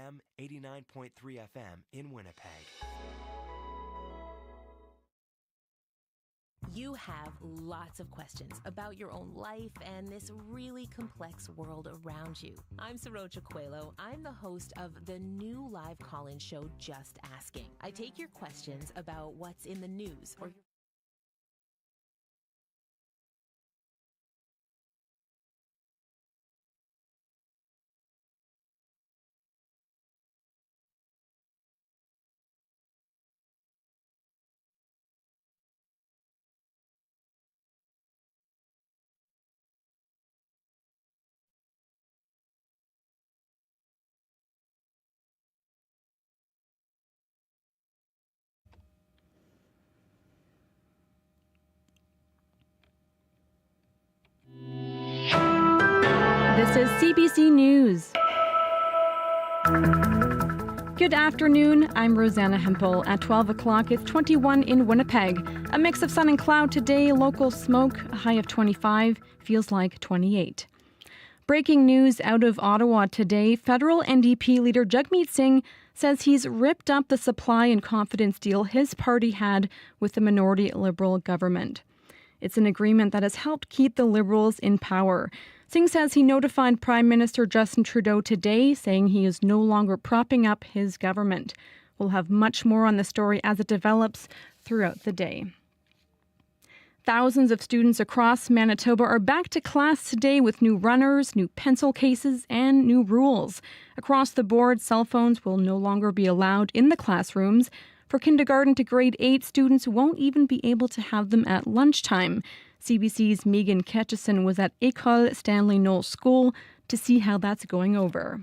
AM 89.3 FM in Winnipeg. You have lots of questions about your own life and this really complex world around you. I'm Sarocha Coelho. I'm the host of the new live call-in show, Just Asking. I take your questions about what's in the news or your This is CBC News. Good afternoon. I'm Rosanna Hempel. At 12 o'clock, it's 21 in Winnipeg. A mix of sun and cloud today, local smoke, a high of 25, feels like 28. Breaking news out of Ottawa today, federal NDP leader Jagmeet Singh says he's ripped up the supply and confidence deal his party had with the minority Liberal government. It's an agreement that has helped keep the Liberals in power. Singh says he notified Prime Minister Justin Trudeau today, saying he is no longer propping up his government. We'll have much more on the story as it develops throughout the day. Thousands of students across Manitoba are back to class today with new runners, new pencil cases, and new rules. Across the board, cell phones will no longer be allowed in the classrooms. For kindergarten to grade 8, students won't even be able to have them at lunchtime. CBC's Megan Ketchison was at École Stanley Knowles School to see how that's going over.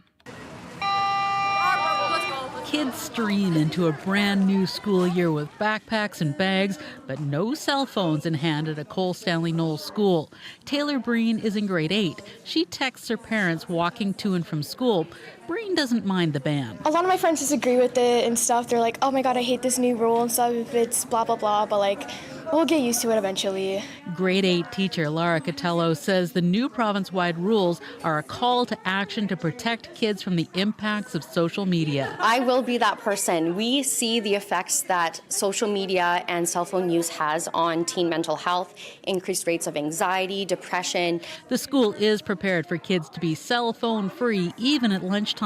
Kids stream into a brand new school year with backpacks and bags, but no cell phones in hand at École Stanley Knowles School. Taylor Breen is in grade 8. She texts her parents walking to and from school. Breen doesn't mind the ban. A lot of my friends disagree with it and stuff. They're like, oh my God, I hate this new rule and stuff. It's blah, blah, blah. But like, we'll get used to it eventually. Grade 8 teacher Lara Catello says the new province-wide rules are a call to action to protect kids from the impacts of social media. I will be that person. We see the effects that social media and cell phone use has on teen mental health, increased rates of anxiety, depression. The school is prepared for kids to be cell phone free even at lunchtime.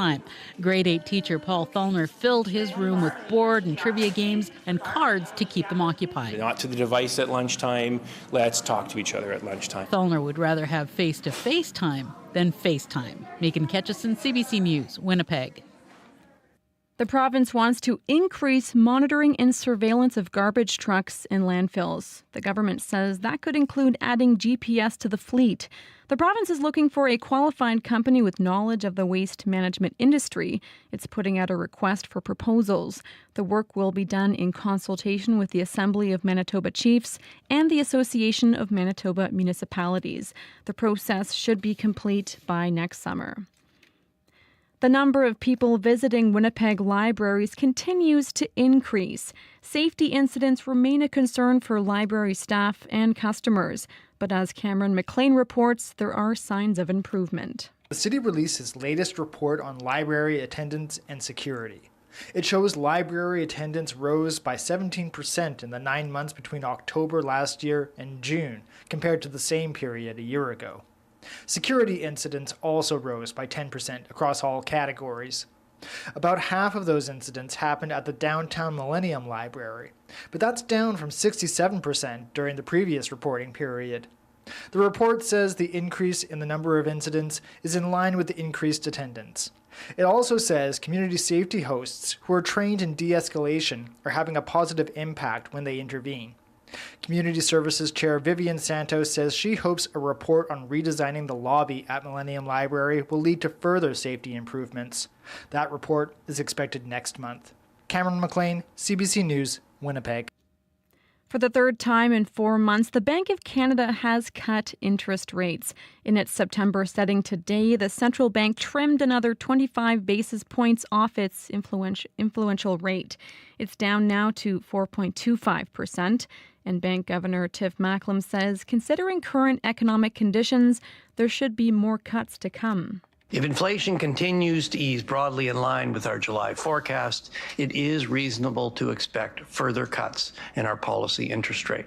Grade 8 teacher Paul Thalner filled his room with board and trivia games and cards to keep them occupied. Not to the device at lunchtime. Let's talk to each other at lunchtime. Thalner would rather have face-to-face time than FaceTime. Megan Ketchison, CBC News, Winnipeg. The province wants to increase monitoring and surveillance of garbage trucks in landfills. The government says that could include adding GPS to the fleet. The province is looking for a qualified company with knowledge of the waste management industry. It's putting out a request for proposals. The work will be done in consultation with the Assembly of Manitoba Chiefs and the Association of Manitoba Municipalities. The process should be complete by next summer. The number of people visiting Winnipeg libraries continues to increase. Safety incidents remain a concern for library staff and customers. But as Cameron McLean reports, there are signs of improvement. The city released its latest report on library attendance and security. It shows library attendance rose by 17% in the 9 months between October last year and June, compared to the same period a year ago. Security incidents also rose by 10% across all categories. About half of those incidents happened at the downtown Millennium Library, but that's down from 67% during the previous reporting period. The report says the increase in the number of incidents is in line with the increased attendance. It also says community safety hosts who are trained in de-escalation are having a positive impact when they intervene. Community Services Chair Vivian Santos says she hopes a report on redesigning the lobby at Millennium Library will lead to further safety improvements. That report is expected next month. Cameron McLean, CBC News, Winnipeg. For the third time in 4 months, the Bank of Canada has cut interest rates. In its September setting today, the central bank trimmed another 25 basis points off its influential rate. It's down now to 4.25%. And Bank Governor Tiff Macklem says, considering current economic conditions, there should be more cuts to come. If inflation continues to ease broadly in line with our July forecast, it is reasonable to expect further cuts in our policy interest rate.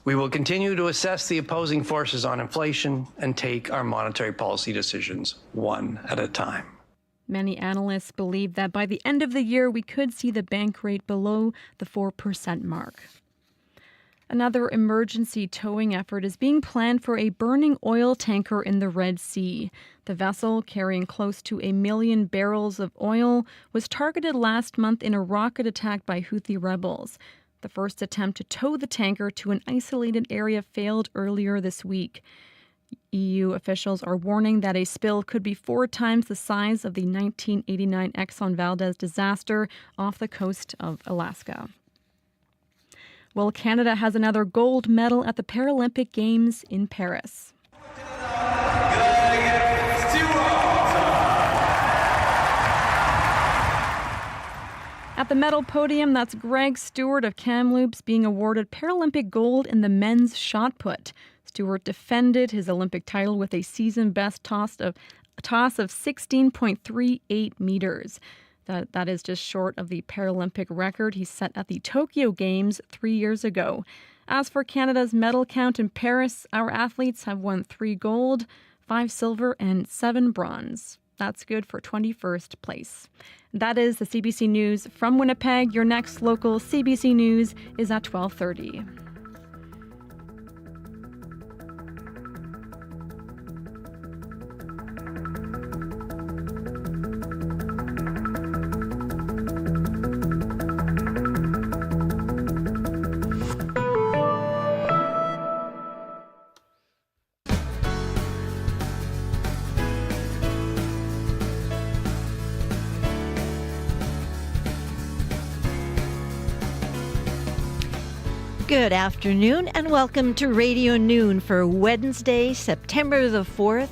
We will continue to assess the opposing forces on inflation and take our monetary policy decisions one at a time. Many analysts believe that by the end of the year, we could see the bank rate below the 4% mark. Another emergency towing effort is being planned for a burning oil tanker in the Red Sea. The vessel, carrying close to 1 million barrels of oil, was targeted last month in a rocket attack by Houthi rebels. The first attempt to tow the tanker to an isolated area failed earlier this week. EU officials are warning that a spill could be 4 times the size of the 1989 Exxon Valdez disaster off the coast of Alaska. Well, Canada has another gold medal at the Paralympic Games in Paris. At the medal podium, that's Greg Stewart of Kamloops being awarded Paralympic gold in the men's shot put. Stewart defended his Olympic title with a season-best toss of 16.38 meters. That is just short of the Paralympic record he set at the Tokyo Games 3 years ago. As for Canada's medal count in Paris, our athletes have won 3 gold, 5 silver, and 7 bronze. That's good for 21st place. That is the CBC News from Winnipeg. Your next local CBC News is at 12:30. Good afternoon and welcome to Radio Noon for Wednesday, September the 4th.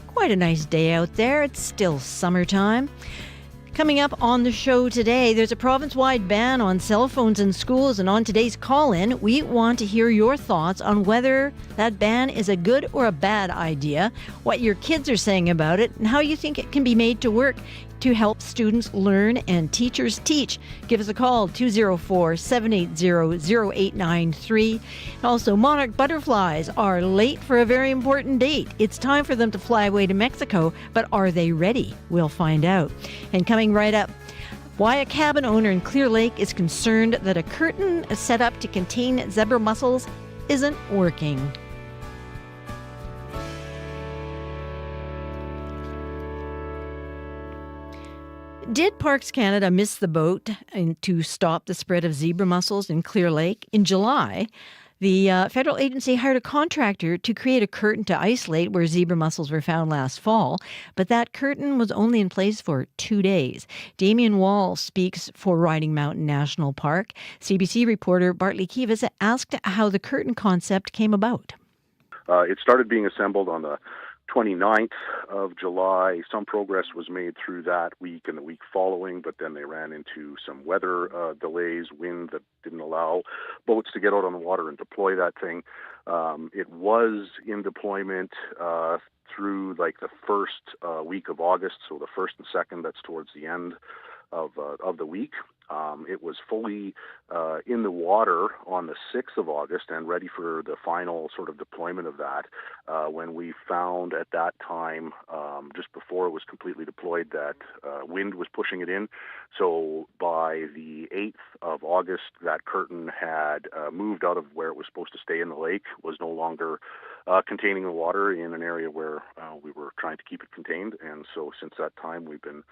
Quite a nice day out there. It's still summertime. Coming up on the show today, there's a province-wide ban on cell phones in schools, and on today's call-in, we want to hear your thoughts on whether that ban is a good or a bad idea, what your kids are saying about it, and how you think it can be made to work to help students learn and teachers teach. Give us a call, 204-780-0893. Also, monarch butterflies are late for a very important date. It's time for them to fly away to Mexico, but are they ready? We'll find out. And coming right up, why a cabin owner in Clear Lake is concerned that a curtain set up to contain zebra mussels isn't working. Did Parks Canada miss the boat to stop the spread of zebra mussels in Clear Lake? In July, the federal agency hired a contractor to create a curtain to isolate where zebra mussels were found last fall, but that curtain was only in place for 2 days. Damien Wall speaks for Riding Mountain National Park. CBC reporter Bartley Kivas asked how the curtain concept came about. It started being assembled on the 29th of July. Some progress was made through that week and the week following, but then they ran into some weather delays, wind that didn't allow boats to get out on the water and deploy that thing. It was in deployment through like the first week of August, so the 1st and 2nd, that's towards the end of the week. It was fully in the water on the 6th of August and ready for the final sort of deployment of that when we found at that time, just before it was completely deployed, that wind was pushing it in. So by the 8th of August, that curtain had moved out of where it was supposed to stay in the lake, was no longer containing the water in an area where we were trying to keep it contained. And so since that time, we've been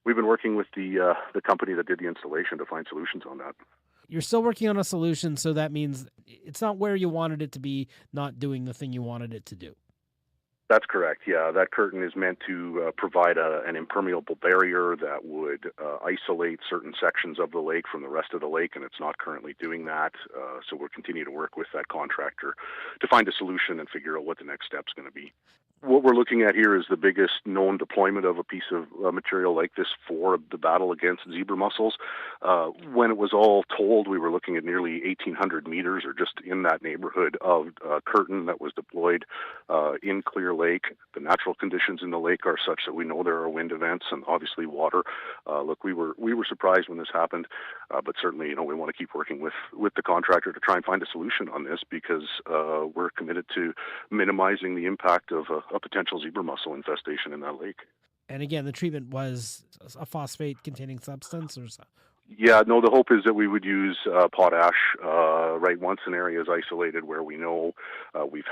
working with the company that did the installation to find solutions on that. You're still working on a solution, so that means it's not where you wanted it to be, not doing the thing you wanted it to do. That's correct, yeah. That curtain is meant to provide an impermeable barrier that would isolate certain sections of the lake from the rest of the lake, and it's not currently doing that. So we'll continue to work with that contractor to find a solution and figure out what the next step's going to be. What we're looking at here is the biggest known deployment of a piece of material like this for the battle against zebra mussels. When it was all told, we were looking at nearly 1,800 meters, or just in that neighborhood, of curtain that was deployed in Clear Lake. The natural conditions in the lake are such that we know there are wind events and obviously water. Look, we were surprised when this happened, but certainly, we want to keep working with the contractor to try and find a solution on this, because we're committed to minimizing the impact of a potential zebra mussel infestation in that lake. And again, the treatment was a phosphate-containing substance, or so? Yeah, no, the hope is that we would use potash. Right, once an area is isolated where we know we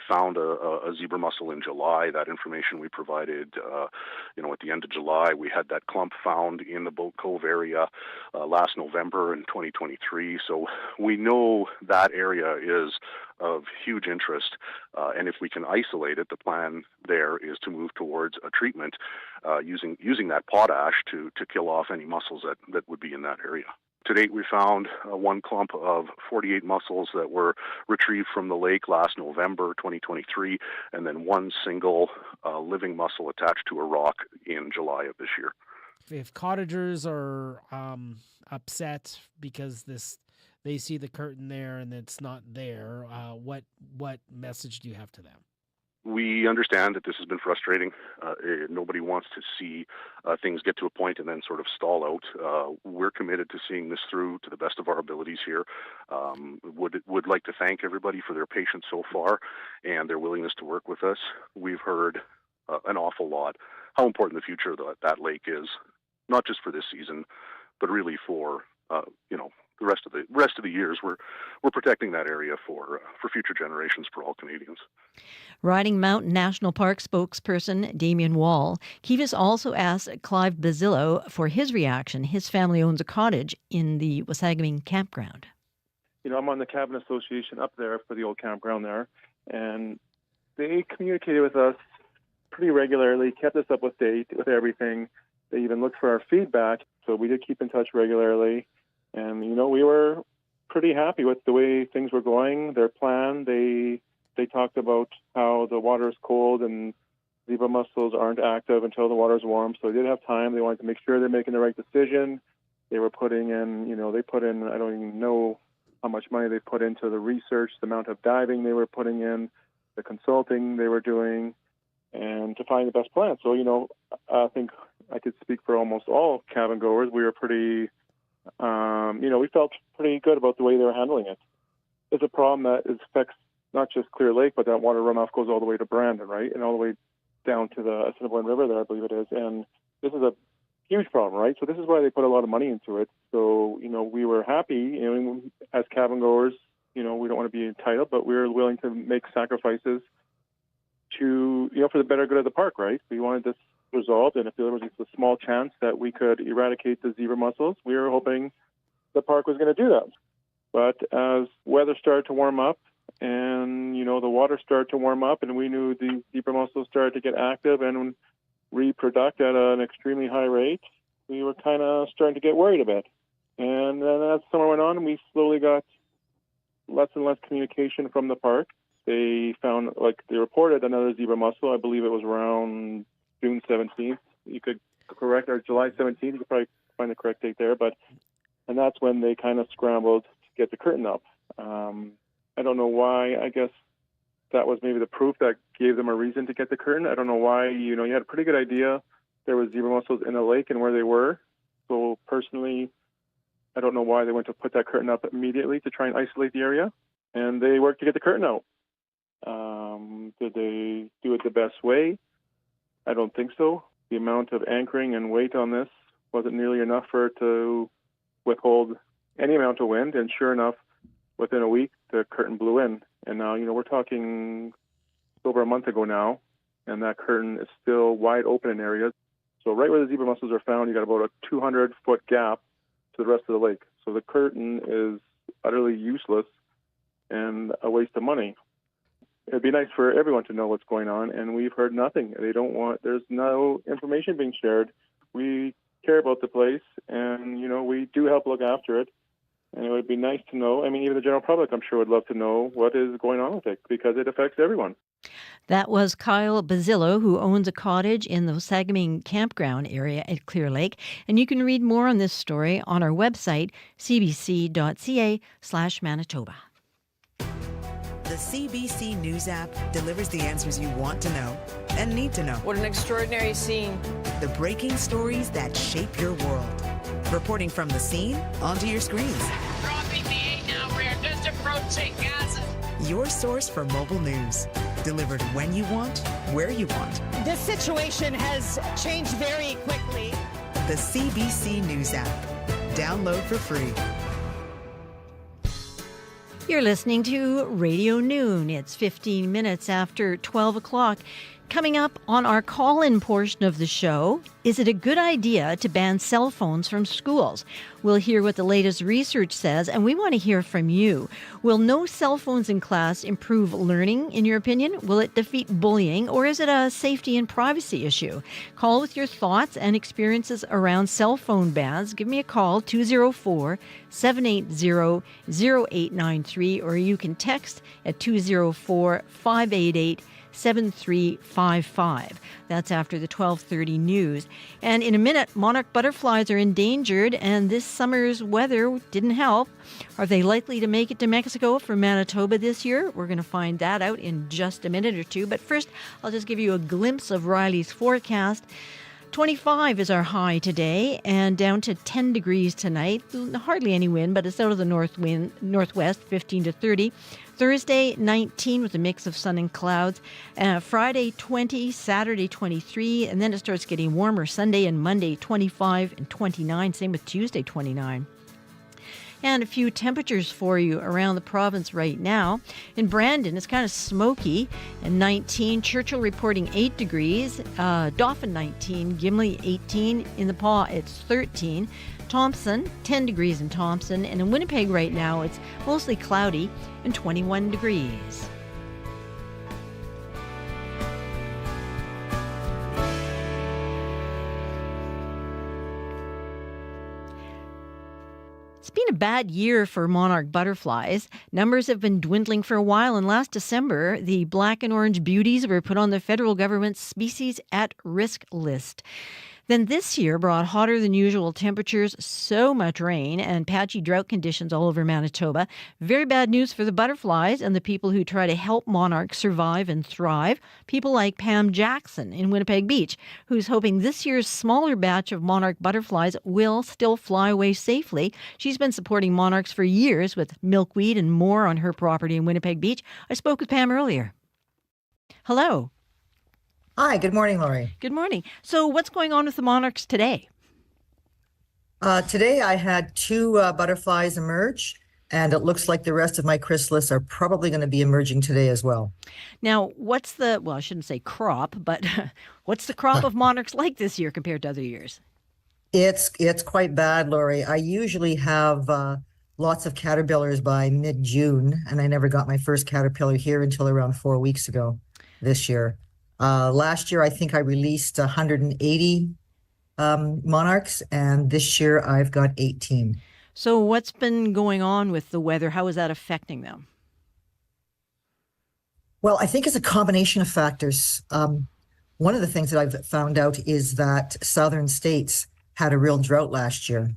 found a zebra mussel in July. That information we provided, at the end of July. We had that clump found in the Boat Cove area last November in 2023. So we know that area is of huge interest, and if we can isolate it, the plan there is to move towards a treatment using that potash to kill off any mussels that would be in that area. To date, we found one clump of 48 mussels that were retrieved from the lake last November 2023, and then one single living mussel attached to a rock in July of this year. If cottagers are upset because they see the curtain there and it's not there, what message do you have to them? We understand that this has been frustrating. Nobody wants to see things get to a point and then sort of stall out. We're committed to seeing this through to the best of our abilities here. Would like to thank everybody for their patience so far and their willingness to work with us. We've heard an awful lot how important the future of that lake is, not just for this season, but really for the rest of the years. We're protecting that area for future generations, for all Canadians. Riding Mountain National Park spokesperson Damien Wall. Kivas also asked Clive Basillo for his reaction. His family owns a cottage in the Wasagaming campground. I'm on the cabin association up there for the old campground there, and they communicated with us pretty regularly, kept us up with date with everything. They even looked for our feedback, so we did keep in touch regularly. And, we were pretty happy with the way things were going, their plan. They talked about how the water is cold and zebra mussels aren't active until the water is warm. So they did have time. They wanted to make sure they're making the right decision. They were putting in, I don't even know how much money they put into the research, the amount of diving they were putting in, the consulting they were doing, and to find the best plan. So, I think I could speak for almost all cabin goers. We were pretty... we felt pretty good about the way they were handling it. It's a problem that affects not just Clear Lake, but that water runoff goes all the way to Brandon, right? And all the way down to the Assiniboine River there, I believe it is. And this is a huge problem, right? So this is why they put a lot of money into it. So, we were happy, as cabin goers, we don't want to be entitled, but we were willing to make sacrifices to, for the better good of the park, right? We wanted this resolved, and if there was just a small chance that we could eradicate the zebra mussels, we were hoping the park was going to do that. But as weather started to warm up and, the water started to warm up and we knew the zebra mussels started to get active and reproduce at an extremely high rate, we were kind of starting to get worried a bit. And then as summer went on, we slowly got less and less communication from the park. They found, they reported another zebra mussel. I believe it was around June 17th. You could correct, or July 17th. You could probably find the correct date there. And that's when they kind of scrambled to get the curtain up. I don't know why. I guess that was maybe the proof that gave them a reason to get the curtain. I don't know why. You had a pretty good idea there was zebra mussels in the lake and where they were. So personally, I don't know why they went to put that curtain up immediately to try and isolate the area. And they worked to get the curtain out. Did they do it the best way? I don't think so. The amount of anchoring and weight on this wasn't nearly enough for it to withhold any amount of wind. And sure enough, within a week, the curtain blew in. And now, we're talking over a month ago now, and that curtain is still wide open in areas. So right where the zebra mussels are found, you got about a 200-foot gap to the rest of the lake. So the curtain is utterly useless and a waste of money. It'd be nice for everyone to know what's going on, and we've heard nothing. There's no information being shared. We care about the place, and, we do help look after it. And it would be nice to know, I mean, even the general public, I'm sure, would love to know what is going on with it, because it affects everyone. That was Kyle Basillo, who owns a cottage in the Sagamine campground area at Clear Lake. And you can read more on this story on our website, cbc.ca/Manitoba. The CBC News app delivers the answers you want to know and need to know. What an extraordinary scene. The breaking stories that shape your world. Reporting from the scene onto your screens. Dropping the 8 now. We're just approaching Gaza. Your source for mobile news. Delivered when you want, where you want. This situation has changed very quickly. The CBC News app. Download for free. You're listening to Radio Noon. It's 15 minutes after 12 o'clock. Coming up on our call-in portion of the show, is it a good idea to ban cell phones from schools? We'll hear what the latest research says, and we want to hear from you. Will no cell phones in class improve learning, in your opinion? Will it defeat bullying, or is it a safety and privacy issue? Call with your thoughts and experiences around cell phone bans. Give me a call, 204-780-0893, or you can text at 204-588-7355. That's after the 12:30 news. And in a minute, monarch butterflies are endangered, and this summer's weather didn't help. Are they likely to make it to Mexico from Manitoba this year? We're going to find that out in just a minute or two. But first, I'll just give you a glimpse of Riley's forecast. 25 is our high today, and down to 10 degrees tonight. Hardly any wind, but it's out of the northwest, 15 to 30. Thursday, 19 with a mix of sun and clouds. Friday, 20. Saturday, 23. And then it starts getting warmer. Sunday and Monday, 25 and 29. Same with Tuesday, 29. And a few temperatures for you around the province right now. In Brandon, it's kind of smoky and 19. Churchill reporting 8 degrees. Dauphin 19. Gimli 18. In the Paw, it's 13. Thompson, 10 degrees in Thompson. And in Winnipeg right now, it's mostly cloudy and 21 degrees. It's been a bad year for monarch butterflies. Numbers have been dwindling for a while, and last December, the black and orange beauties were put on the federal government's species at risk list. Then this year brought hotter than usual temperatures, so much rain, and patchy drought conditions all over Manitoba. Very bad news for the butterflies and the people who try to help monarchs survive and thrive. People like Pam Jackson in Winnipeg Beach, who's hoping this year's smaller batch of monarch butterflies will still fly away safely. She's been supporting monarchs for years with milkweed and more on her property in Winnipeg Beach. I spoke with Pam earlier. Hello. Hi, good morning, Laurie. Good morning. So what's going on with the monarchs today? Today I had 2 butterflies emerge, and it looks like the rest of my chrysalis are probably going to be emerging today as well. Now, what's the, well, I shouldn't say crop, but what's the crop of monarchs like this year compared to other years? It's quite bad, Laurie. I usually have lots of caterpillars by mid-June, and I never got my first caterpillar here until around 4 weeks ago this year. Last year, I think I released 180 monarchs, and this year I've got 18. So what's been going on with the weather? How is that affecting them? Well, I think it's a combination of factors. One of the things that I've found out is that southern states had a real drought last year,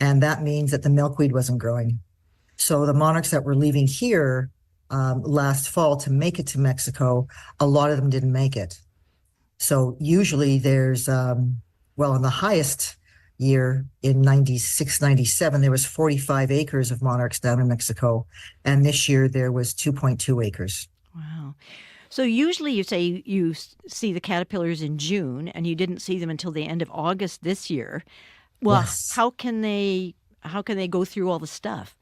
and that means that the milkweed wasn't growing. So the monarchs that were leaving here last fall to make it to Mexico, a lot of them didn't make it. So usually there's, well, in the highest year in 96, 97, there was 45 acres of monarchs down in Mexico. And this year there was 2.2 acres. Wow. So usually you say you see the caterpillars in June and you didn't see them until the end of August this year. Well, yes. How can they go through all the stuff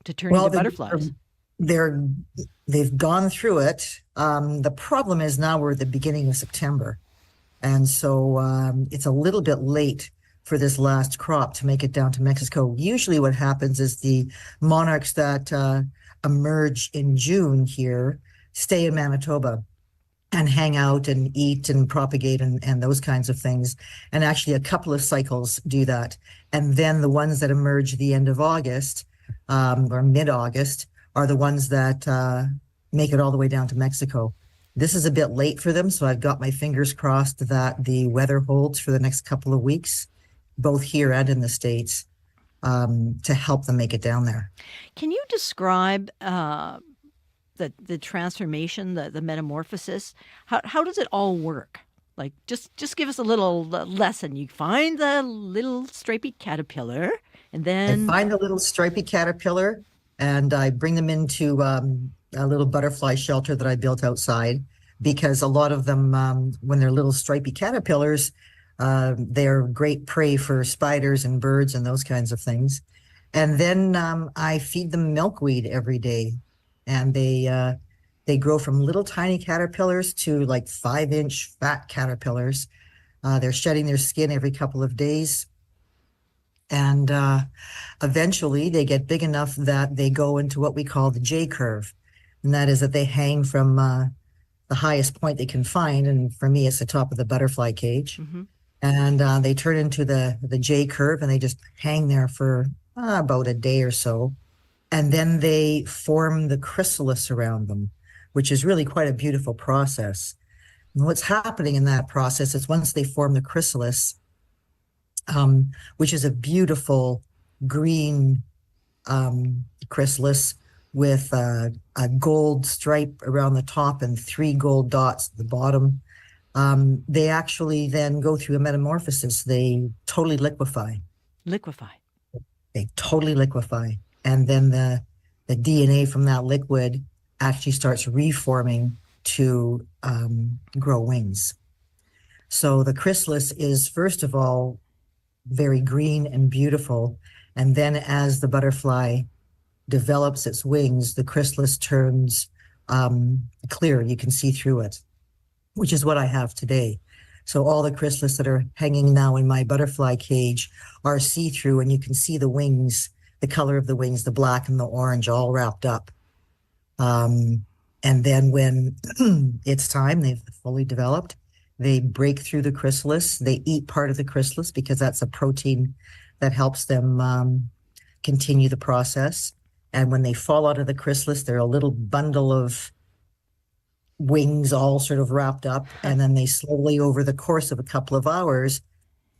to turn into butterflies? They've gone through it. The problem is now we're at the beginning of September. And so it's a little bit late for this last crop to make it down to Mexico. Usually what happens is the monarchs that emerge in June here stay in Manitoba and hang out and eat and propagate and those kinds of things. And actually a couple of cycles do that. And then the ones that emerge at the end of August or mid-August, are the ones that make it all the way down to Mexico. This is a bit late for them, so I've got my fingers crossed that the weather holds for the next couple of weeks, both here and in the States, to help them make it down there. Can you describe the transformation, the metamorphosis? How does it all work? Like, just give us a little lesson. You find the little stripy caterpillar, and then I find the little stripy caterpillar, and I bring them into a little butterfly shelter that I built outside, because a lot of them, when they're little stripy caterpillars, they're great prey for spiders and birds and those kinds of things. And then I feed them milkweed every day, and they grow from little tiny caterpillars to like 5-inch fat caterpillars. They're shedding their skin every couple of days. And eventually they get big enough that they go into what we call the J curve. And that is that they hang from the highest point they can find. And for me, it's the top of the butterfly cage. Mm-hmm. And they turn into the J curve, and they just hang there for about a day or so. And then they form the chrysalis around them, which is really quite a beautiful process. And what's happening in that process is once they form the chrysalis, which is a beautiful green chrysalis with a gold stripe around the top and 3 gold dots at the bottom, they actually then go through a metamorphosis. They totally liquefy. They totally liquefy. And then the DNA from that liquid actually starts reforming to grow wings. So the chrysalis is, first of all, very green and beautiful. And then as the butterfly develops its wings, the chrysalis turns clear. You can see through it, which is what I have today. So all the chrysalis that are hanging now in my butterfly cage are see-through, and you can see the wings, the color of the wings, the black and the orange, all wrapped up. And then when it's time, they've fully developed, they break through the chrysalis. They eat part of the chrysalis because that's a protein that helps them continue the process. And when they fall out of the chrysalis, they're a little bundle of wings all sort of wrapped up. And then they slowly, over the course of a couple of hours,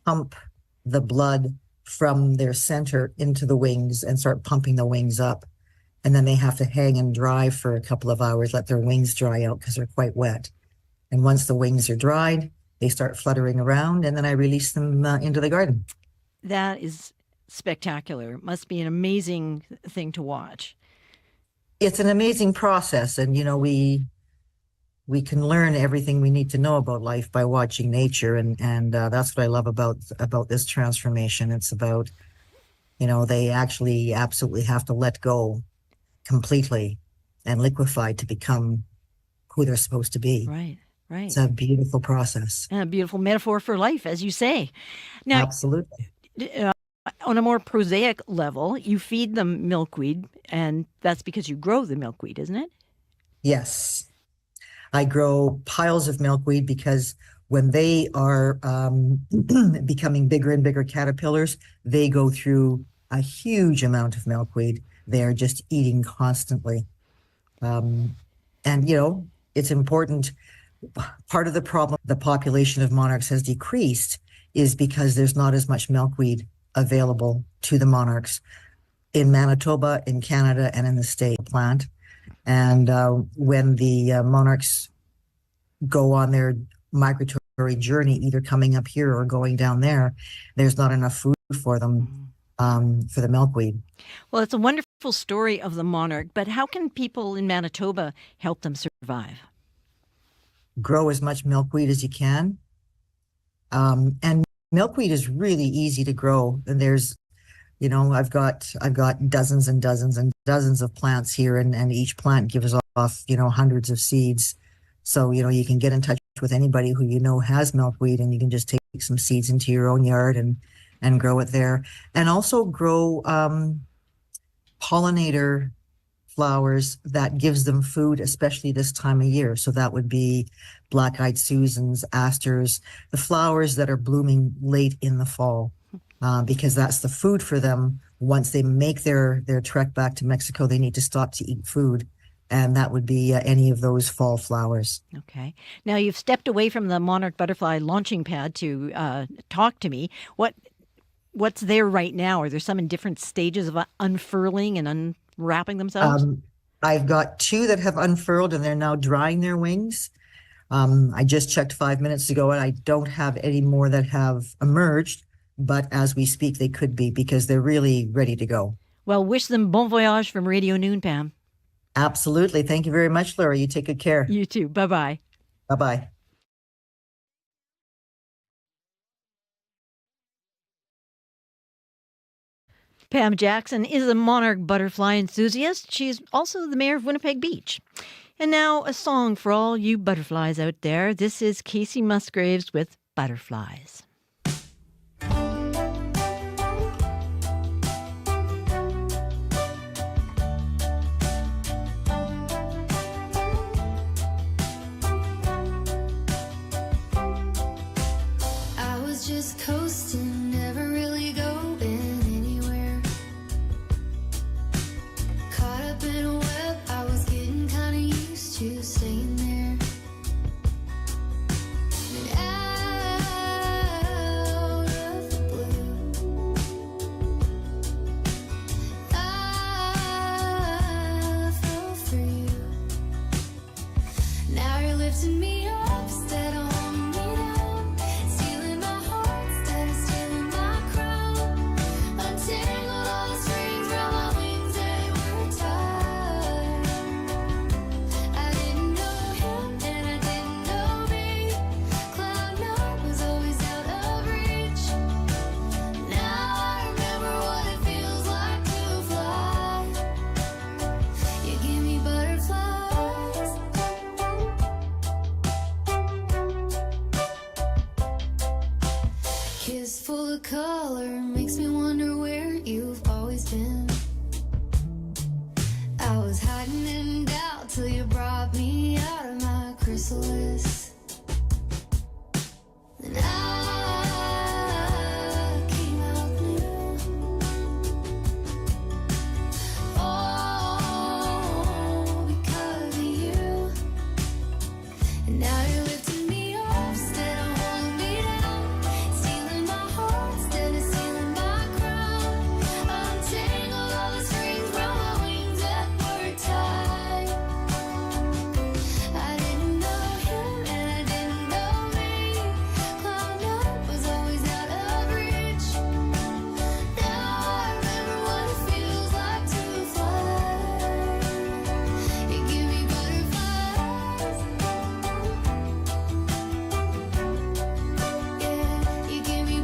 pump the blood from their center into the wings and start pumping the wings up. And then they have to hang and dry for a couple of hours, let their wings dry out because they're quite wet. And once the wings are dried, they start fluttering around, and then I release them into the garden. That is spectacular. It must be an amazing thing to watch. It's an amazing process, and we can learn everything we need to know about life by watching nature, and that's what I love about this transformation. It's about, they actually absolutely have to let go completely and liquefy to become who they're supposed to be. Right. It's a beautiful process. And a beautiful metaphor for life, as you say. Now, absolutely. On a more prosaic level, you feed them milkweed, and that's because you grow the milkweed, isn't it? Yes. I grow piles of milkweed because when they are becoming bigger and bigger caterpillars, they go through a huge amount of milkweed. They're just eating constantly. And, it's important. Part of the problem the population of monarchs has decreased is because there's not as much milkweed available to the monarchs in Manitoba, in Canada, and in the state plant. And when the monarchs go on their migratory journey, either coming up here or going down there, there's not enough food for them, for the milkweed. Well, it's a wonderful story of the monarch, but how can people in Manitoba help them survive? Grow as much milkweed as you can. And milkweed is really easy to grow. And there's, I've got dozens and dozens and dozens of plants here, and each plant gives off, hundreds of seeds. So, you can get in touch with anybody who has milkweed, and you can just take some seeds into your own yard and grow it there. And also grow pollinator flowers that gives them food, especially this time of year. So that would be black-eyed Susans, asters, the flowers that are blooming late in the fall, because that's the food for them once they make their trek back to Mexico, they need to stop to eat food. And that would be any of those fall flowers. Okay. Now, you've stepped away from the monarch butterfly launching pad to talk to me. What's there right now? Are there some in different stages of unfurling and unwrapping themselves? I've got 2 that have unfurled, and they're now drying their wings. I just checked 5 minutes ago, and I don't have any more that have emerged. But as we speak, they could be, because they're really ready to go. Well, wish them bon voyage from Radio Noon, Pam. Absolutely. Thank you very much, Laura. You take good care. You too. Bye-bye. Bye-bye. Pam Jackson is a monarch butterfly enthusiast. She's also the mayor of Winnipeg Beach. And now a song for all you butterflies out there. This is Casey Musgraves with Butterflies. Just coasting, never really going anywhere. Caught up in a web, I was getting kinda used to staying there. And out of the blue, I fell for you. Now you're lifting me up instead of holding me down, stealing my heart instead of stealing my crown. Untangled all the strings from my wings, they were tied. I didn't know him and I didn't know me. Cloud 9 was always out of reach. Now I remember what it feels like to fly. You give me butterflies. Kiss full of color makes me wonder where you've always been. I was hiding in doubt till you brought me out of my chrysalis. Then I came out new. Oh, because of you. And now you're lifting me up instead of holding me down, stealing my heart instead of stealing my crown. Untangled all the strings from my wings that were tied. I didn't know him and I didn't know me. Cloud 9 was always out of reach. Now I remember what it feels like to fly. You give me butterflies. Yeah, you give me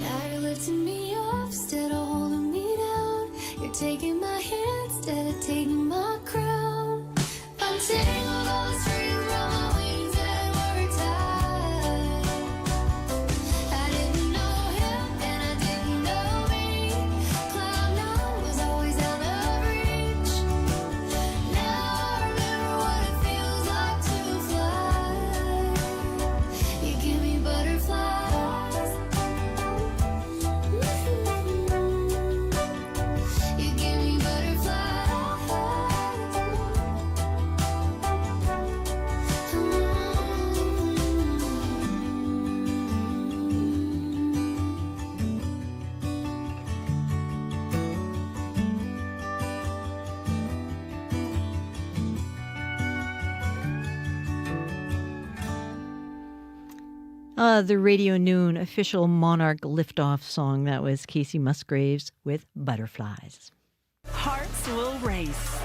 Now you're lifting me up instead of holding me down. You're taking my hand instead of taking my crown. Untangled all the strings from my wings that were tied. I didn't know him and I didn't know me. Cloud 9 was always out of reach. Now I remember what it feels like to fly. You give me butterflies. You give me The Radio Noon official Monarch liftoff song. That was Casey Musgraves with Butterflies. Hearts will race.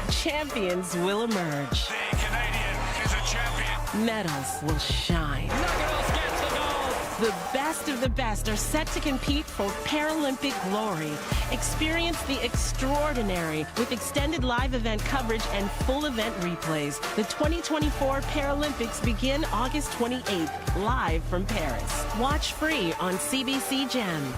Champions will emerge. The Canadian is a champion. Medals will shine. Nugalos gets the gold. The best of the best are set to compete for Paralympic glory. Experience the extraordinary with extended live event coverage and full event replays. The 2024 Paralympics begin August 28th, live from Paris. Watch free on CBC Gem.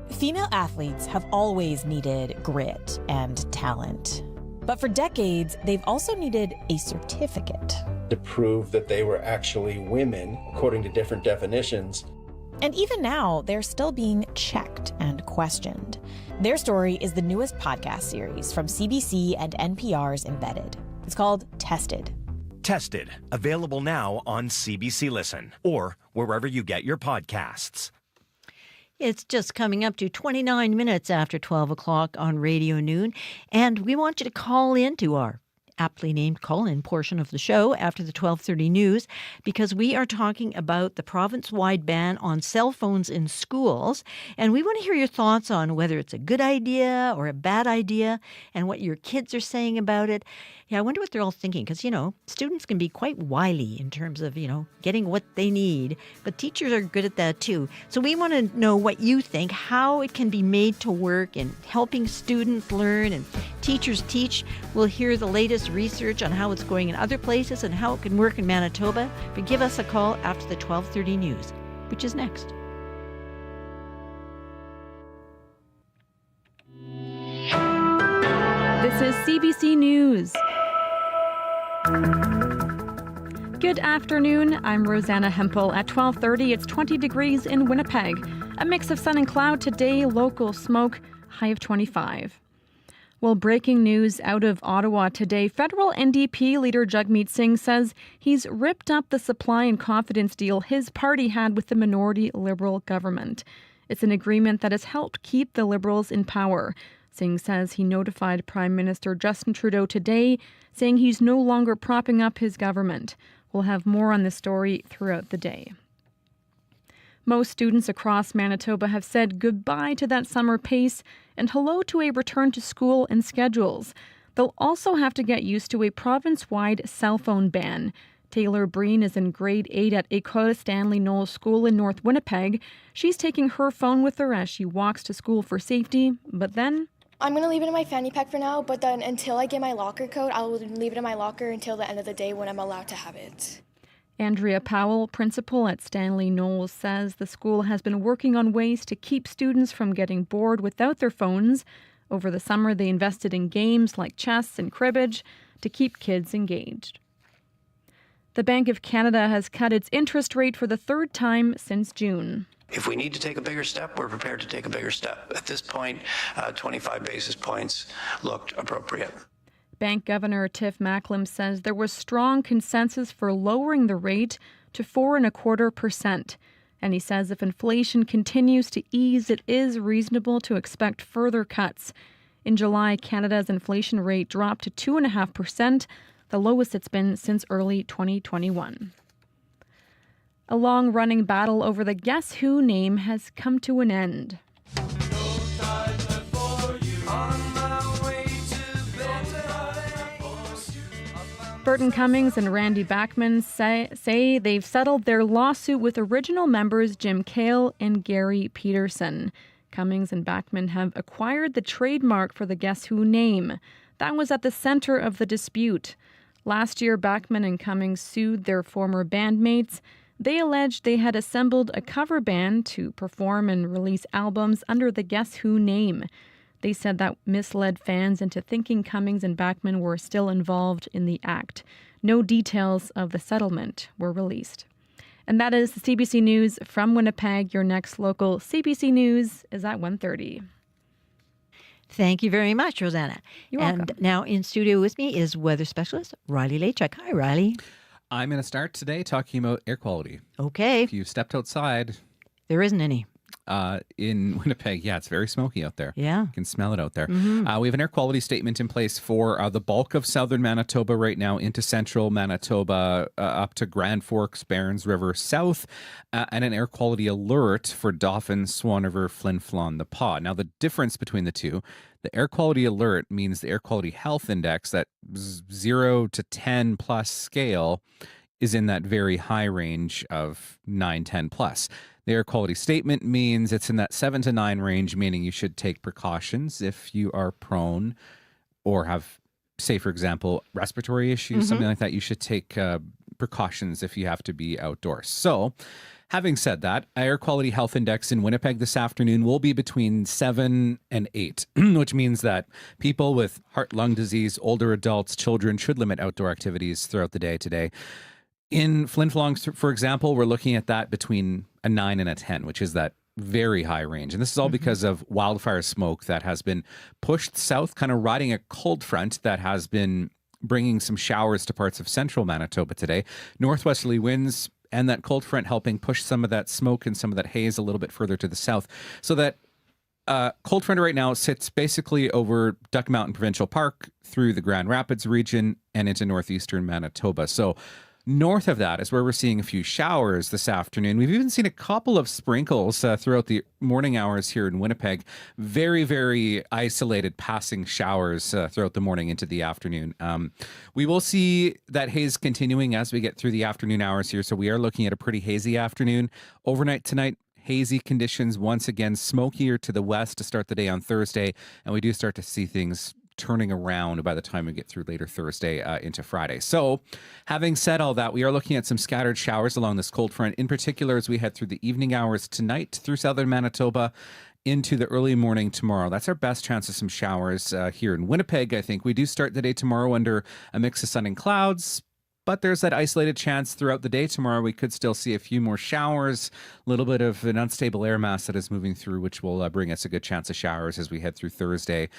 Female athletes have always needed grit and talent. But for decades, they've also needed a certificate to prove that they were actually women, according to different definitions. And even now, they're still being checked and questioned. Their story is the newest podcast series from CBC and NPR's Embedded. It's called Tested. Tested, available now on CBC Listen or wherever you get your podcasts. It's just coming up to 29 minutes after 12 o'clock on Radio Noon, and we want you to call in to our aptly named call-in portion of the show after the 12:30 news, because we are talking about the province-wide ban on cell phones in schools, and we want to hear your thoughts on whether it's a good idea or a bad idea and what your kids are saying about it. Yeah, I wonder what they're all thinking, because, students can be quite wily in terms of, getting what they need, but teachers are good at that too. So we want to know what you think, how it can be made to work in helping students learn and teachers teach. We'll hear the latest research on how it's going in other places and how it can work in Manitoba. But give us a call after the 12:30 news, which is next. This is CBC News. Good afternoon. I'm Rosanna Hempel. At 12:30, it's 20 degrees in Winnipeg. A mix of sun and cloud today, local smoke, high of 25. Well, breaking news out of Ottawa today. Federal NDP leader Jagmeet Singh says he's ripped up the supply and confidence deal his party had with the minority Liberal government. It's an agreement that has helped keep the Liberals in power. Singh says he notified Prime Minister Justin Trudeau today, saying he's no longer propping up his government. We'll have more on this story throughout the day. Most students across Manitoba have said goodbye to that summer pace and hello to a return to school and schedules. They'll also have to get used to a province-wide cell phone ban. Taylor Breen is in grade 8 at École Stanley Knowles School in North Winnipeg. She's taking her phone with her as she walks to school for safety, but then I'm going to leave it in my fanny pack for now, but then until I get my locker code, I'll leave it in my locker until the end of the day when I'm allowed to have it. Andrea Powell, principal at Stanley Knowles, says the school has been working on ways to keep students from getting bored without their phones. Over the summer, they invested in games like chess and cribbage to keep kids engaged. The Bank of Canada has cut its interest rate for the third time since June. If we need to take a bigger step, we're prepared to take a bigger step. At this point, 25 basis points looked appropriate. Bank Governor Tiff Macklem says there was strong consensus for lowering the rate to 4.25%. And he says if inflation continues to ease, it is reasonable to expect further cuts. In July, Canada's inflation rate dropped to 2.5%, the lowest it's been since early 2021. A long-running battle over the Guess Who name has come to an end. Burton Cummings and Randy Bachman say they've settled their lawsuit with original members Jim Cale and Gary Peterson. Cummings and Bachman have acquired the trademark for the Guess Who name. That was at the center of the dispute. Last year, Bachman and Cummings sued their former bandmates. They alleged they had assembled a cover band to perform and release albums under the Guess Who name. They said that misled fans into thinking Cummings and Bachman were still involved in the act. No details of the settlement were released. And that is the CBC News from Winnipeg. Your next local CBC News is at 1:30. Thank you very much, Rosanna. You're welcome. And now in studio with me is weather specialist Riley Lachuk. Hi, Riley. I'm going to start today talking about air quality. Okay. If you've stepped outside. There isn't any. In Winnipeg, yeah, it's very smoky out there. Yeah. You can smell it out there. Mm-hmm. We have an air quality statement in place for the bulk of southern Manitoba right now into central Manitoba, up to Grand Forks, Barons River south, and an air quality alert for Dauphin, Swan River, Flin Flon, the Pas. Now, the difference between the two, the air quality alert means the air quality health index, that 0 to 10 plus scale, is in that very high range of 9, 10 plus. The air quality statement means it's in that 7 to 9 range, meaning you should take precautions if you are prone or have, say, for example, respiratory issues, something like that. You should take precautions if you have to be outdoors. So, having said that, air quality health index in Winnipeg this afternoon will be between 7 and 8, which means that people with heart-lung disease, older adults, children should limit outdoor activities throughout the day today. In Flin Flon, for example, we're looking at that between a 9 and a 10, which is that very high range. And this is all because of wildfire smoke that has been pushed south, kind of riding a cold front that has been bringing some showers to parts of central Manitoba today. Northwesterly winds and that cold front helping push some of that smoke and some of that haze a little bit further to the south. So that cold front right now sits basically over Duck Mountain Provincial Park through the Grand Rapids region and into northeastern Manitoba. So north of that is where we're seeing a few showers this afternoon. We've even seen a couple of sprinkles throughout the morning hours here in Winnipeg. Very, very isolated passing showers throughout the morning into the afternoon. We will see that haze continuing as we get through the afternoon hours here. So we are looking at a pretty hazy afternoon. Overnight tonight, hazy conditions once again, smokier to the west to start the day on Thursday. And we do start to see things turning around by the time we get through later Thursday into Friday. So having said all that, we are looking at some scattered showers along this cold front, in particular as we head through the evening hours tonight through southern Manitoba into the early morning tomorrow. That's our best chance of some showers here in Winnipeg. I think we do start the day tomorrow under a mix of sun and clouds, but there's that isolated chance throughout the day tomorrow. We could still see a few more showers, a little bit of an unstable air mass that is moving through, which will bring us a good chance of showers as we head through Thursday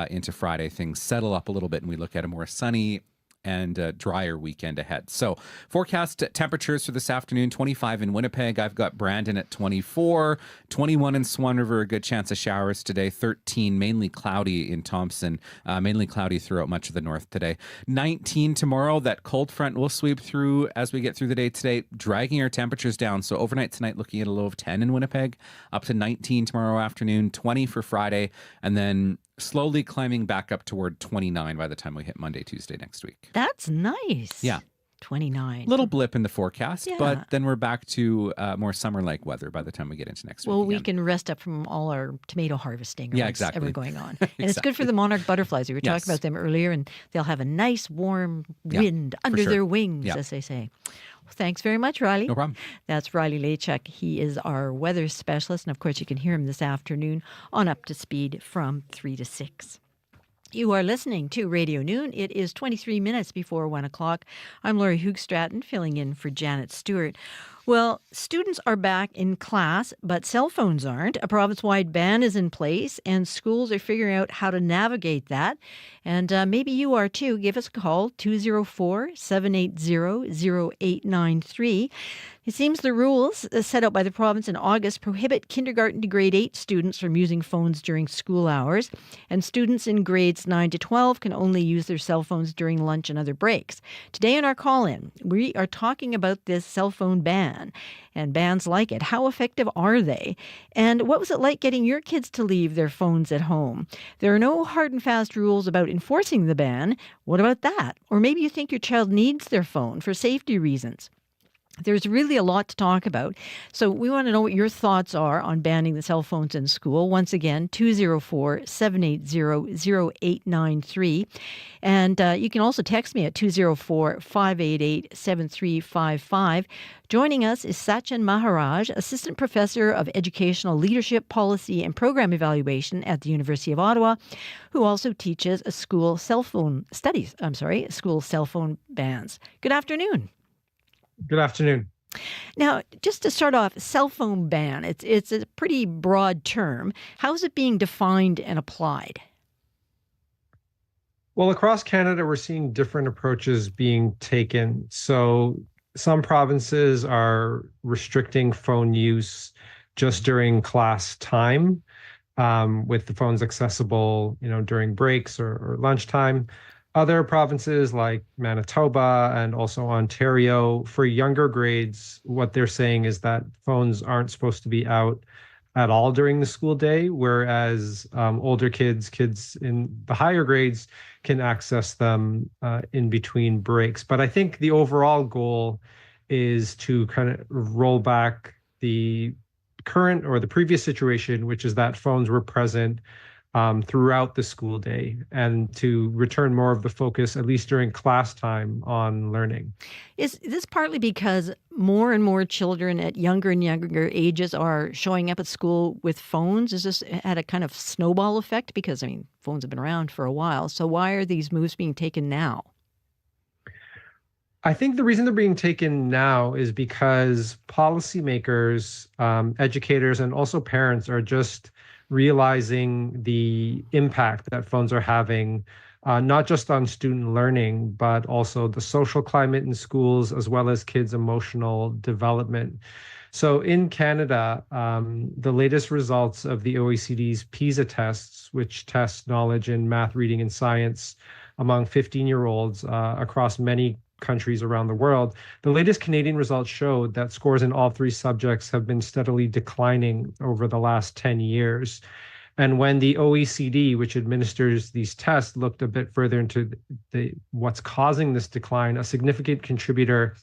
into Friday. Things settle up a little bit and we look at a more sunny and drier weekend ahead. So forecast temperatures for this afternoon, 25 in Winnipeg. I've got Brandon at 24, 21 in Swan River, a good chance of showers today, 13, mainly cloudy in Thompson, mainly cloudy throughout much of the north today. 19 tomorrow, that cold front will sweep through as we get through the day today, dragging our temperatures down. So overnight tonight, looking at a low of 10 in Winnipeg, up to 19 tomorrow afternoon, 20 for Friday, and then slowly climbing back up toward 29 by the time we hit Monday, Tuesday next week. That's nice. Yeah. 29. Little blip in the forecast, Yeah. but then we're back to more summer-like weather by the time we get into next week. Well, we again. can rest up from all our tomato harvesting. Yeah, or exactly. Ever going on. And it's good for the monarch butterflies. We were talking about them earlier, and they'll have a nice warm wind under their wings, as they say. Well, thanks very much, Riley. No problem. That's Riley Lachuk. He is our weather specialist. And, of course, you can hear him this afternoon on Up to Speed from 3 to 6. You are listening to Radio Noon. It is 23 minutes before 1 o'clock. I'm Laurie Hoogstraten, filling in for Janet Stewart. Well, students are back in class, but cell phones aren't. A province-wide ban is in place, and schools are figuring out how to navigate that. And maybe you are too. Give us a call, 204-780-0893. It seems the rules set out by the province in August prohibit kindergarten to grade 8 students from using phones during school hours, and students in grades 9 to 12 can only use their cell phones during lunch and other breaks. Today in our call-in, we are talking about this cell phone ban and bans like it. How effective are they? And what was it like getting your kids to leave their phones at home? There are no hard and fast rules about enforcing the ban. What about that? Or maybe you think your child needs their phone for safety reasons. There's really a lot to talk about. So we want to know what your thoughts are on banning the cell phones in school. Once again, 204-780-0893. And you can also text me at 204-588-7355. Joining us is Sachin Maharaj, Assistant Professor of Educational Leadership, Policy and Program Evaluation at the University of Ottawa, who also teaches school cell phone bans. Good afternoon. Good afternoon. Now, just to start off, cell phone ban, it's a pretty broad term. How is it being defined and applied? Well, across Canada, we're seeing different approaches being taken. So some provinces are restricting phone use just during class time, with the phones accessible, during breaks or lunchtime. Other provinces like Manitoba and also Ontario, for younger grades, what they're saying is that phones aren't supposed to be out at all during the school day, whereas older kids in the higher grades can access them in between breaks. But I think the overall goal is to kind of roll back the current or the previous situation, which is that phones were present throughout the school day, and to return more of the focus, at least during class time, on learning. Is this partly because more and more children at younger and younger ages are showing up at school with phones? Is this had a kind of snowball effect? Because, I mean, phones have been around for a while. So why are these moves being taken now? I think the reason they're being taken now is because policymakers, educators, and also parents are just realizing the impact that phones are having, not just on student learning, but also the social climate in schools, as well as kids' emotional development. So in Canada, the latest results of the OECD's PISA tests, which test knowledge in math, reading, and science among 15-year-olds across many countries around the world, the latest Canadian results showed that scores in all three subjects have been steadily declining over the last 10 years. And when the OECD, which administers these tests, looked a bit further into what's causing this decline, a significant contributor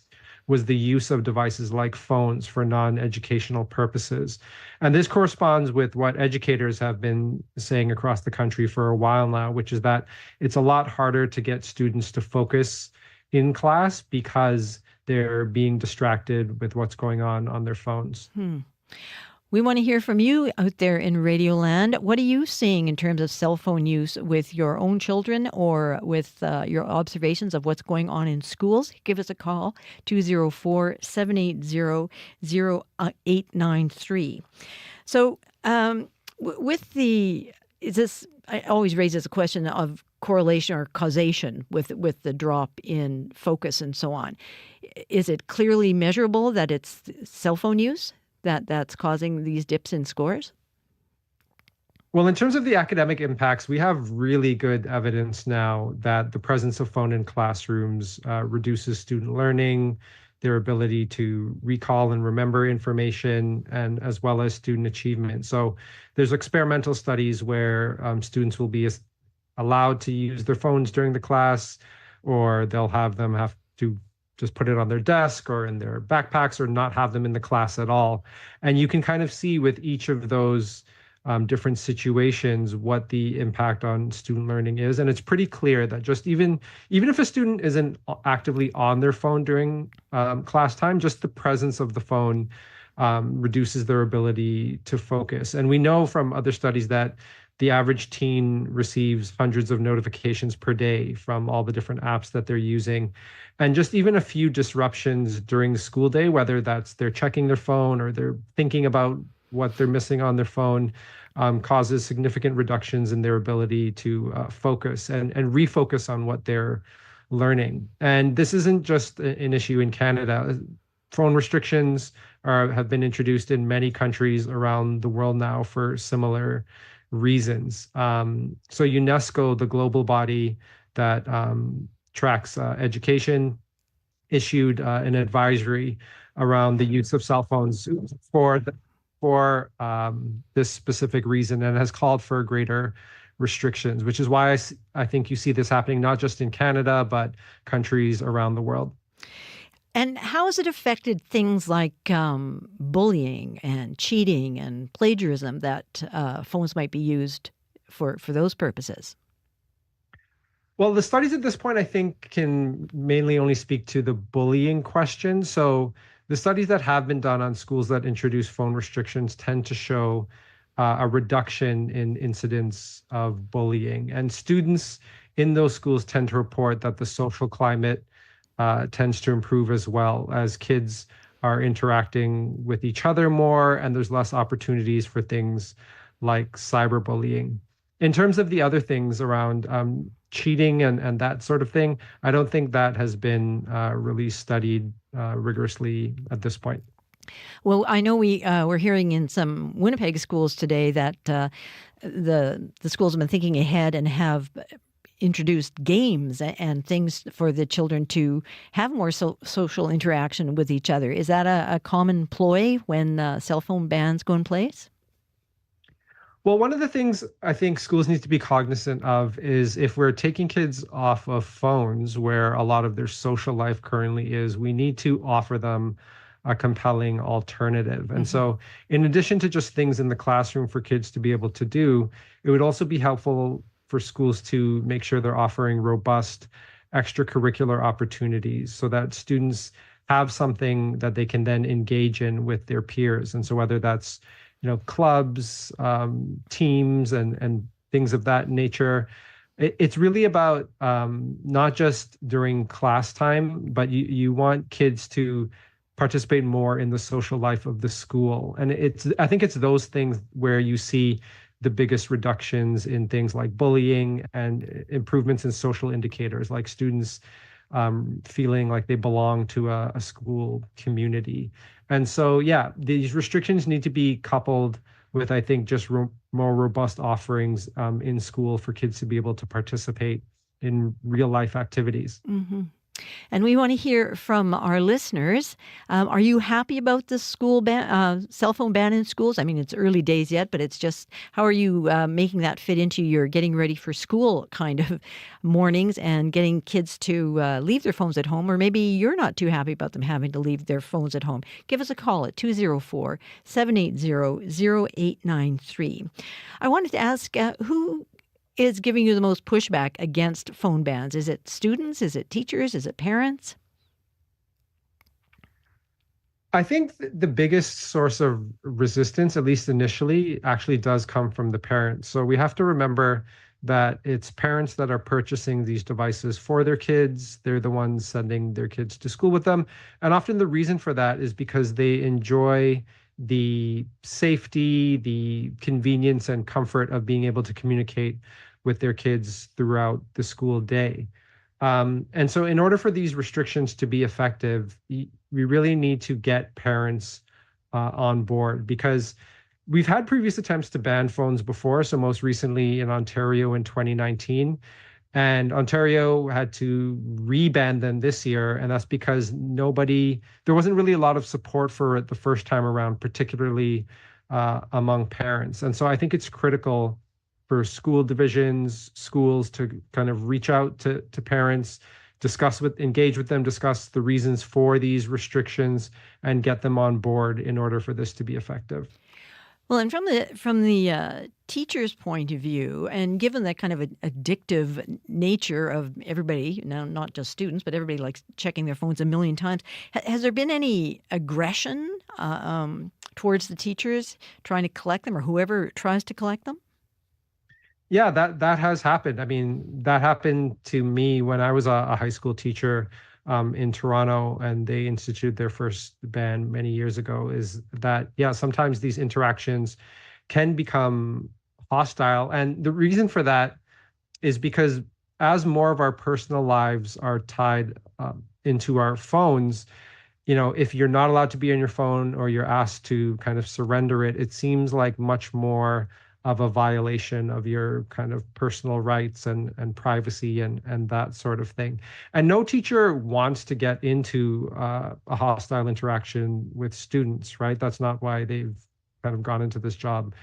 was the use of devices like phones for non-educational purposes. And this corresponds with what educators have been saying across the country for a while now, which is that it's a lot harder to get students to focus in class because they're being distracted with what's going on their phones. We want to hear from you out there in Radioland. What are you seeing in terms of cell phone use with your own children or with your observations of what's going on in schools? Give us a call, 204-780-0893. So I always raise this a question of correlation or causation with the drop in focus and so on. Is it clearly measurable that it's cell phone use that's causing these dips in scores? Well, in terms of the academic impacts, we have really good evidence now that the presence of phone in classrooms reduces student learning, their ability to recall and remember information, and as well as student achievement. So there's experimental studies where students will be allowed to use their phones during the class, or they'll have to just put it on their desk or in their backpacks, or not have them in the class at all. And you can kind of see with each of those different situations what the impact on student learning is. And it's pretty clear that just even if a student isn't actively on their phone during class time, just the presence of the phone reduces their ability to focus. And we know from other studies that the average teen receives hundreds of notifications per day from all the different apps that they're using. And just even a few disruptions during the school day, whether that's they're checking their phone or they're thinking about what they're missing on their phone, causes significant reductions in their ability to focus and refocus on what they're learning. And this isn't just an issue in Canada. Phone restrictions have been introduced in many countries around the world now for similar reasons. So UNESCO, the global body that tracks education, issued an advisory around the use of cell phones for this specific reason, and has called for greater restrictions, which is why I think you see this happening not just in Canada, but countries around the world. And how has it affected things like bullying and cheating and plagiarism that phones might be used for those purposes? Well, the studies at this point, I think, can mainly only speak to the bullying question. So the studies that have been done on schools that introduce phone restrictions tend to show a reduction in incidents of bullying. And students in those schools tend to report that the social climate tends to improve as well, as kids are interacting with each other more, and there's less opportunities for things like cyberbullying. In terms of the other things around cheating and that sort of thing, I don't think that has been really studied rigorously at this point. Well, I know we're hearing in some Winnipeg schools today that the schools have been thinking ahead and have introduced games and things for the children to have more social interaction with each other. Is that a common ploy when cell phone bans go in place? Well, one of the things I think schools need to be cognizant of is if we're taking kids off of phones, where a lot of their social life currently is, we need to offer them a compelling alternative. And so, in addition to just things in the classroom for kids to be able to do, it would also be helpful for schools to make sure they're offering robust extracurricular opportunities so that students have something that they can then engage in with their peers. And so, whether that's clubs, teams, and things of that nature. It's really about not just during class time, but you want kids to participate more in the social life of the school. And I think it's those things where you see the biggest reductions in things like bullying and improvements in social indicators, like students feeling like they belong to a school community. And so, yeah, these restrictions need to be coupled with, I think, just more robust offerings in school for kids to be able to participate in real life activities. Mm-hmm. And we want to hear from our listeners. Are you happy about the school cell phone ban in schools? I mean, it's early days yet, but it's just, how are you making that fit into your getting ready for school kind of mornings and getting kids to leave their phones at home? Or maybe you're not too happy about them having to leave their phones at home. Give us a call at 204-780-0893. I wanted to ask who is giving you the most pushback against phone bans? Is it students? Is it teachers? Is it parents? I think the biggest source of resistance, at least initially, actually does come from the parents. So we have to remember that it's parents that are purchasing these devices for their kids. They're the ones sending their kids to school with them. And often the reason for that is because they enjoy the safety, the convenience, and comfort of being able to communicate with their kids throughout the school day. And so in order for these restrictions to be effective, we really need to get parents on board, because we've had previous attempts to ban phones before. So most recently in Ontario in 2019. And Ontario had to re-ban them this year. And that's because there wasn't really a lot of support for it the first time around, particularly among parents. And so I think it's critical for school divisions, schools to kind of reach out to parents, engage with them, discuss the reasons for these restrictions, and get them on board in order for this to be effective. Well, and from the teacher's point of view, and given that kind of addictive nature of everybody, now not just students, but everybody likes checking their phones a million times, has there been any aggression towards the teachers trying to collect them, or whoever tries to collect them? Yeah, that has happened. I mean, that happened to me when I was a high school teacher in Toronto, and they instituted their first ban many years ago. Is that, yeah, sometimes these interactions can become hostile. And the reason for that is because as more of our personal lives are tied into our phones, if you're not allowed to be on your phone or you're asked to kind of surrender it, it seems like much more of a violation of your kind of personal rights and privacy and that sort of thing. And no teacher wants to get into a hostile interaction with students, right? That's not why they've kind of gone into this job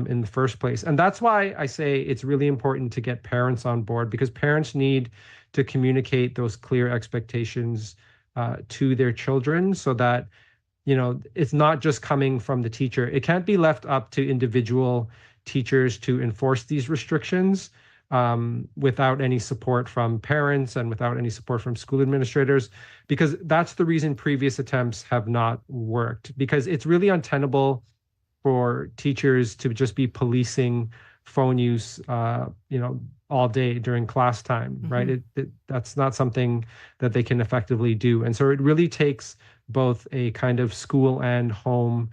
in the first place. And that's why I say it's really important to get parents on board, because parents need to communicate those clear expectations to their children, so that it's not just coming from the teacher. It can't be left up to individual teachers to enforce these restrictions without any support from parents and without any support from school administrators, because that's the reason previous attempts have not worked, because it's really untenable for teachers to just be policing phone use all day during class time, right? That's not something that they can effectively do. And so it really takes both a kind of school and home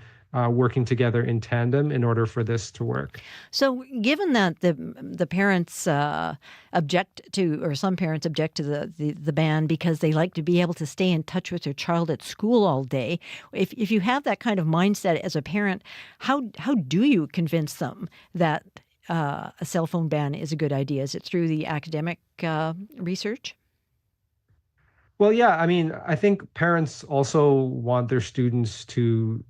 working together in tandem in order for this to work. So given that the parents object to, or some parents object to the ban because they like to be able to stay in touch with their child at school all day, if you have that kind of mindset as a parent, how do you convince them that a cell phone ban is a good idea? Is it through the academic research? Well, yeah, I mean, I think parents also want their students to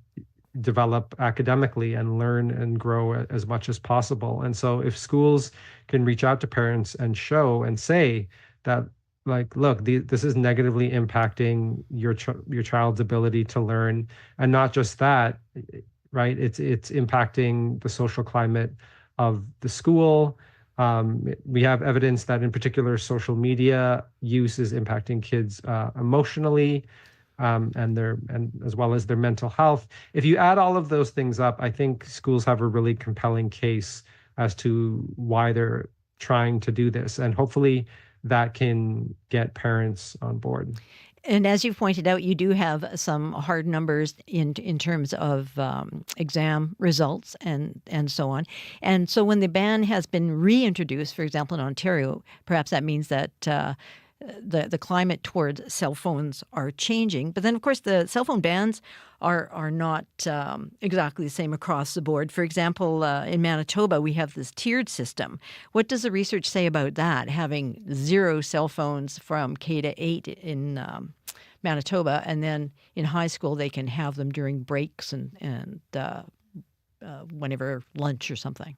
develop academically and learn and grow as much as possible. And so if schools can reach out to parents and show and say that, like, look, this is negatively impacting your child's ability to learn, and not just that, right? It's impacting the social climate of the school. We have evidence that, in particular, social media use is impacting kids emotionally, and as well as their mental health. If you add all of those things up, I think schools have a really compelling case as to why they're trying to do this, and hopefully that can get parents on board. And as you pointed out, you do have some hard numbers in terms of exam results and so on. And so when the ban has been reintroduced, for example, in Ontario, perhaps that means that the climate towards cell phones are changing. But then, of course, the cell phone bans are not exactly the same across the board. For example, in Manitoba, we have this tiered system. What does the research say about that, having 0 cell phones from K to 8 in Manitoba, and then in high school they can have them during breaks and whenever lunch or something?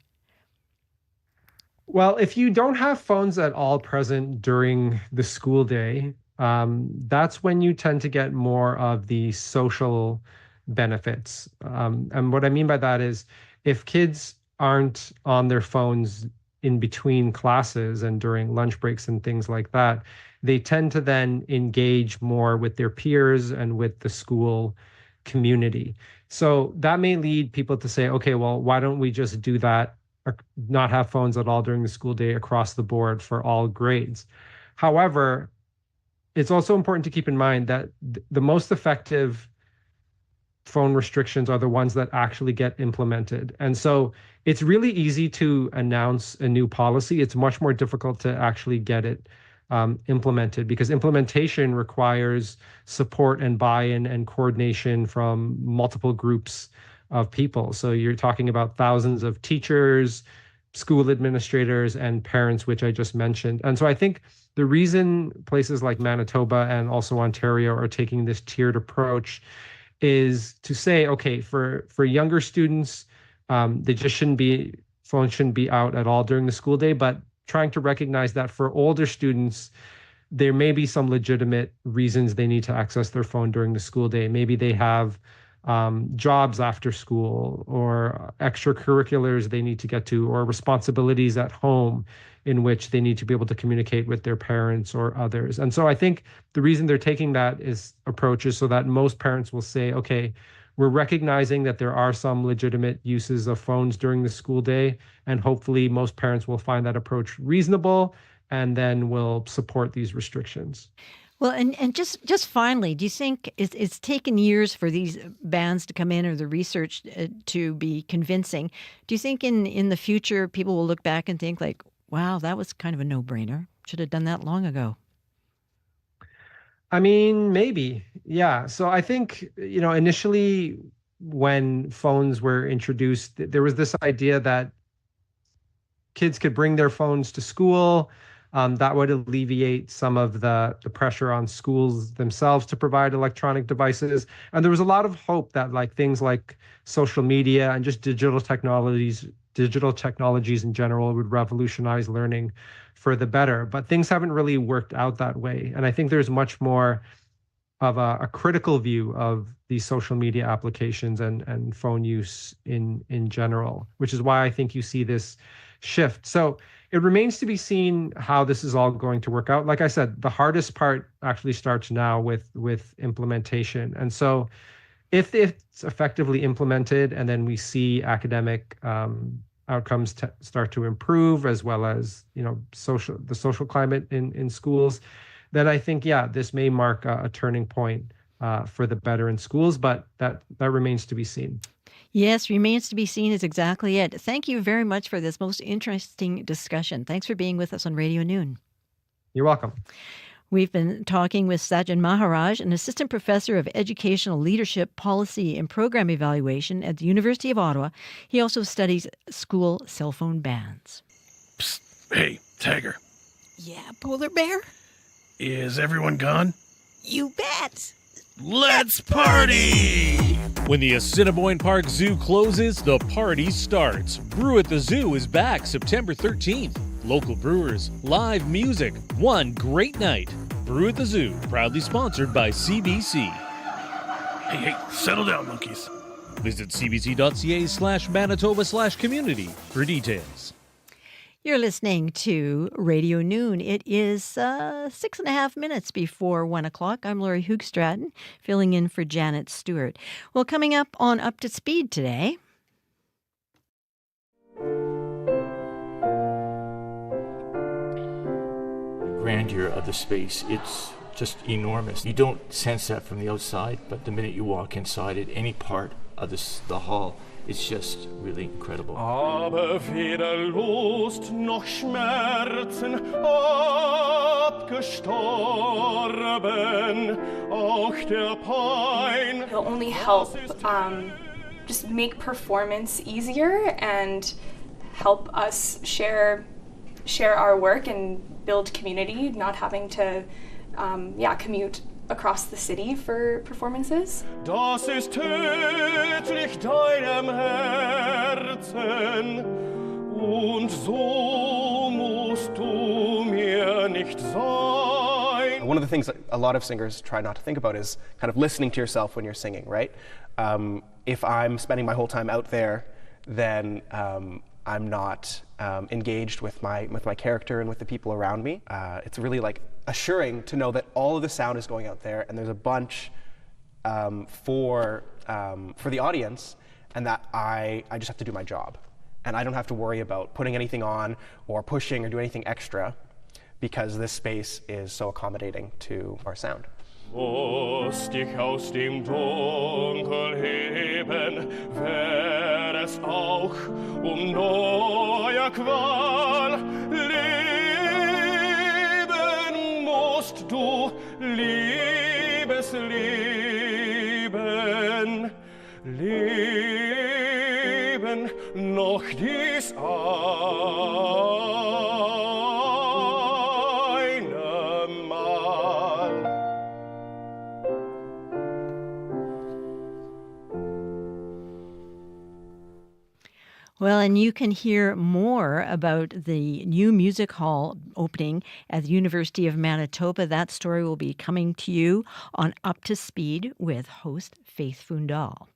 Well, if you don't have phones at all present during the school day, that's when you tend to get more of the social benefits. And what I mean by that is, if kids aren't on their phones in between classes and during lunch breaks and things like that, they tend to then engage more with their peers and with the school community. So that may lead people to say, okay, well, why don't we just do that, or not have phones at all during the school day across the board for all grades? However, it's also important to keep in mind that the most effective phone restrictions are the ones that actually get implemented. And so it's really easy to announce a new policy. It's much more difficult to actually get it implemented, because implementation requires support and buy-in and coordination from multiple groups of people. So you're talking about thousands of teachers, school administrators, and parents, which I just mentioned. And so I think the reason places like Manitoba and also Ontario are taking this tiered approach is to say, okay, for younger students, they just phones shouldn't be out at all during the school day, but trying to recognize that for older students, there may be some legitimate reasons they need to access their phone during the school day. Maybe they have jobs after school, or extracurriculars they need to get to, or responsibilities at home in which they need to be able to communicate with their parents or others. And so I think the reason they're taking that approach is so that most parents will say, okay, we're recognizing that there are some legitimate uses of phones during the school day, and hopefully most parents will find that approach reasonable and then will support these restrictions. Well, and just finally, do you think it's taken years for these bans to come in, or the research to be convincing? Do you think in the future people will look back and think like, wow, that was kind of a no-brainer. Should have done that long ago? I mean, maybe. Yeah. So I think, initially when phones were introduced, there was this idea that kids could bring their phones to school. That would alleviate some of the pressure on schools themselves to provide electronic devices. And there was a lot of hope that things like social media and just digital technologies in general would revolutionize learning for the better. But things haven't really worked out that way. And I think there's much more of a critical view of these social media applications and phone use in general, which is why I think you see this shift. So it remains to be seen how this is all going to work out. Like I said, the hardest part actually starts now with implementation. And so if it's effectively implemented and then we see academic outcomes start to improve, as well as the social climate in schools, then I think, this may mark a turning point for the better in schools, but that remains to be seen. Yes, remains to be seen is exactly it. Thank you very much for this most interesting discussion. Thanks for being with us on Radio Noon. You're welcome. We've been talking with Sajan Maharaj, an assistant professor of educational leadership, policy, and program evaluation at the University of Ottawa. He also studies school cell phone bans. Psst. Hey, Tiger. Yeah, Polar Bear? Is everyone gone? You bet. Let's party! When the Assiniboine Park Zoo closes, the party starts. Brew at the Zoo is back September 13th. Local brewers, live music, one great night. Brew at the Zoo, proudly sponsored by CBC. Hey, settle down, monkeys. Visit cbc.ca/Manitoba/community for details. You're listening to Radio Noon. It is 6.5 minutes before 1 o'clock. I'm Laurie Hoogstraten, filling in for Janet Stewart. Well, coming up on Up to Speed today. Grandeur of the space, it's just enormous. You don't sense that from the outside, but the minute you walk inside it, any part of the hall, it's just really incredible. Aber weder Lust noch Schmerzen abgestorben, auch der Pein. It'll only help just make performance easier and help us share our work and build community, not having to commute across the city for performances. Das ist tödlich deinem Herzen und so musst du mir nicht sein. One of the things that a lot of singers try not to think about is kind of listening to yourself when you're singing, right? If I'm spending my whole time out there, then I'm not engaged with my character and with the people around me. It's really like assuring to know that all of the sound is going out there and there's a bunch for the audience, and that I just have to do my job. And I don't have to worry about putting anything on or pushing or do anything extra, because this space is so accommodating to our sound. Musst dich aus dem Dunkel heben, wär es auch neuer Qual. Leben musst du, liebes Leben, leben noch dies Well, and you can hear more about the new music hall opening at the University of Manitoba. That story will be coming to you on Up to Speed with host Faith Fundal.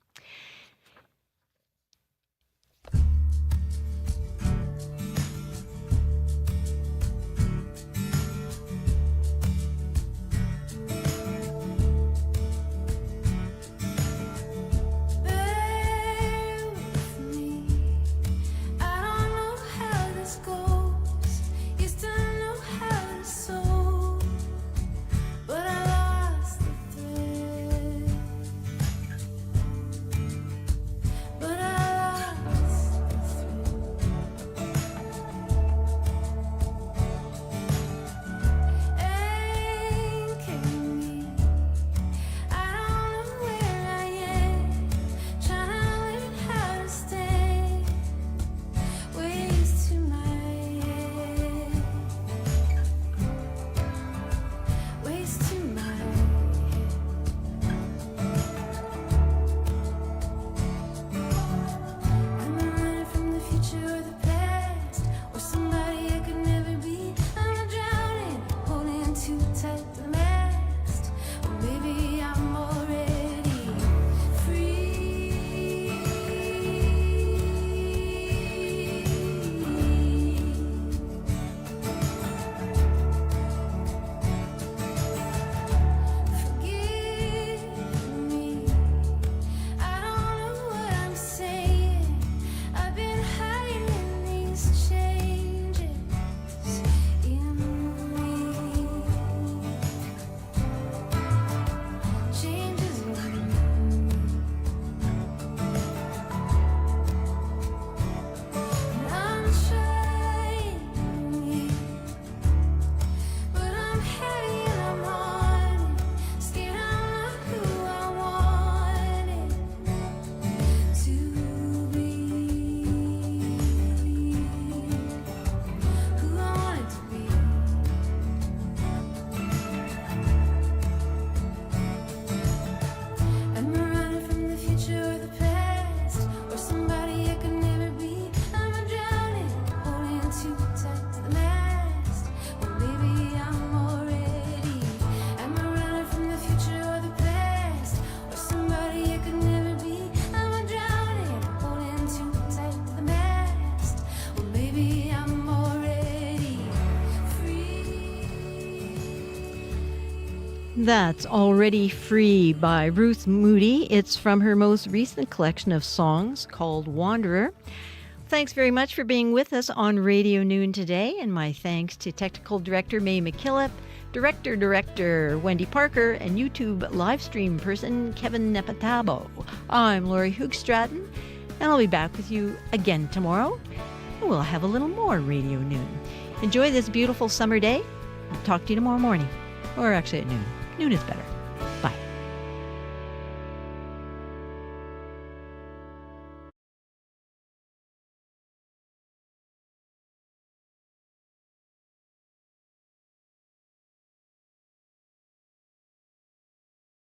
That's Already Free by Ruth Moody. It's from her most recent collection of songs called Wanderer. Thanks very much for being with us on Radio Noon today, and my thanks to Technical Director May McKillop, Director Wendy Parker, and YouTube live stream person Kevin Nepatabo. I'm Lori Hoogstraten, and I'll be back with you again tomorrow, and we'll have a little more Radio Noon. Enjoy this beautiful summer day. I'll talk to you tomorrow morning, or actually at noon. Noon is better.